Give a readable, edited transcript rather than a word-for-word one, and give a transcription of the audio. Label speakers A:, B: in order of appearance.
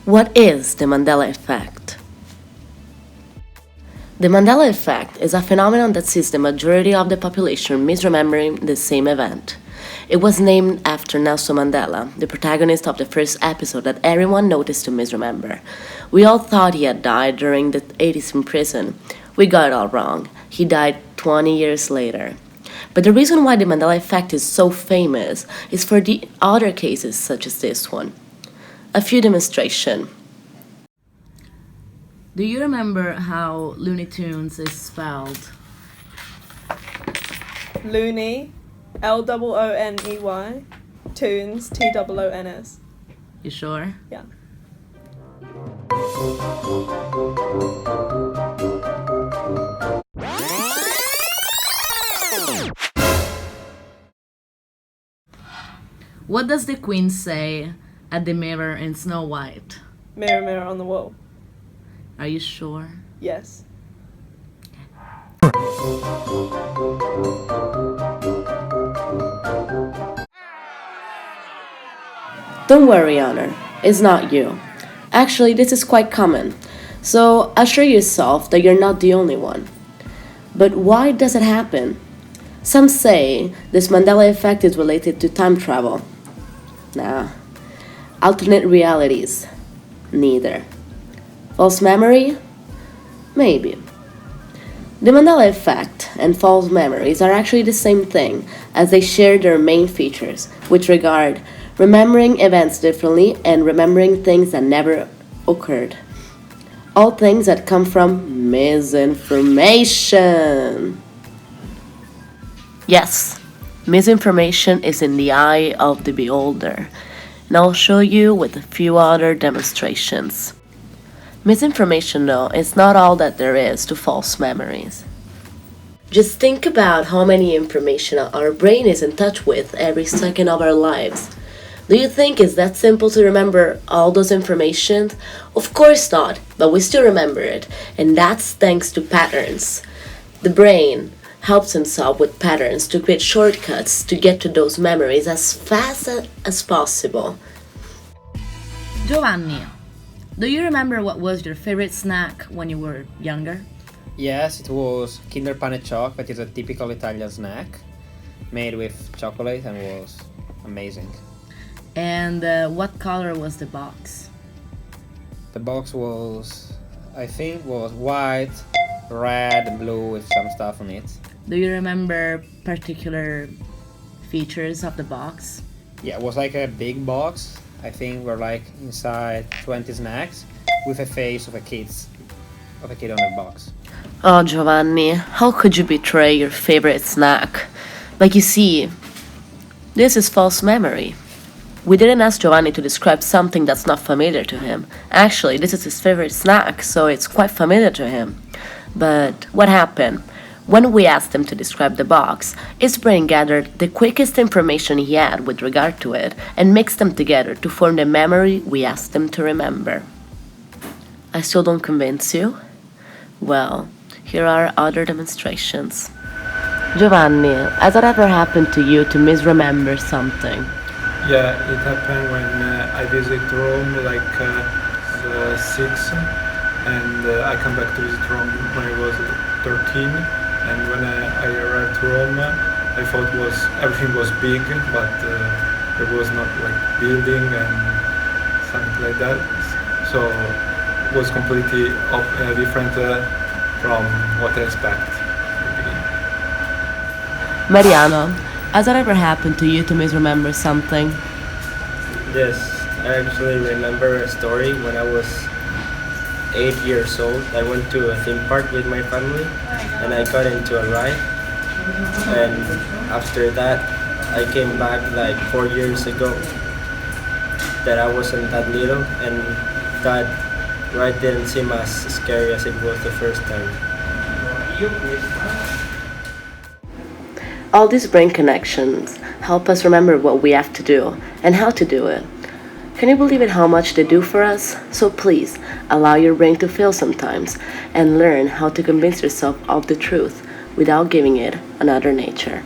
A: What is the Mandela effect? The Mandela effect is a phenomenon that sees the majority of the population misremembering the same event. It was named after Nelson Mandela, the protagonist of the first episode that everyone noticed to misremember. We all thought he had died during the 80s in prison. We got it all wrong. He died 20 years later. But the reason why the Mandela effect is so famous is for the other cases such as this one. A few demonstrations. Do you remember how Looney Tunes is spelled?
B: Looney, Looney, Tunes, Toons.
A: You sure?
B: Yeah.
A: What does the queen say at the mirror in Snow White?
B: Mirror, mirror on the wall.
A: Are you sure?
B: Yes.
A: Don't worry, Honor. It's not you. Actually, this is quite common. So assure yourself that you're not the only one. But why does it happen? Some say this Mandela effect is related to time travel. Nah. Alternate realities? Neither. False memory? Maybe. The Mandela effect and false memories are actually the same thing, as they share their main features, which regard remembering events differently and remembering things that never occurred. All things that come from misinformation. Yes, misinformation is in the eye of the beholder, and I'll show you with a few other demonstrations. Misinformation, though, is not all that there is to false memories. Just think about how many information our brain is in touch with every second of our lives. Do you think it's that simple to remember all those information? Of course not, but we still remember it, and that's thanks to patterns. The brain helps himself with patterns to create shortcuts to get to those memories as fast as possible. Giovanni, do you remember what was your favorite snack when you were younger?
C: Yes, it was Kinder Pane Choc, that is a typical Italian snack made with chocolate and was amazing.
A: And what color was the box?
C: The box was, I think, was white, red, and blue with some stuff on it.
A: Do you remember particular features of the box?
C: Yeah, it was like a big box. I think we're like inside 20 snacks with a face of a kid on the box.
A: Oh, Giovanni, how could you betray your favorite snack? Like you see, this is false memory. We didn't ask Giovanni to describe something that's not familiar to him. Actually, this is his favorite snack, so it's quite familiar to him. But what happened? When we asked him to describe the box, his brain gathered the quickest information he had with regard to it and mixed them together to form the memory we asked him to remember. I still don't convince you? Well, here are other demonstrations. Giovanni, has it ever happened to you to misremember something?
D: Yeah, it happened when I visit Rome like the 6th, and I come back to visit Rome when I was 13. And when I arrived to Rome, I thought everything was big, but there was not like building and something like that. So it was completely different from what I expected at the beginning.
A: Mariano, has it ever happened to you to misremember something?
E: Yes, I actually remember a story when I was 8 years old. I went to a theme park with my family and I got into a ride. And after that, I came back like 4 years ago that I wasn't that little and that ride didn't seem as scary as it was the first time.
A: All these brain connections help us remember what we have to do and how to do it. Can you believe it how much they do for us? So please, allow your brain to fail sometimes and learn how to convince yourself of the truth without giving it another nature.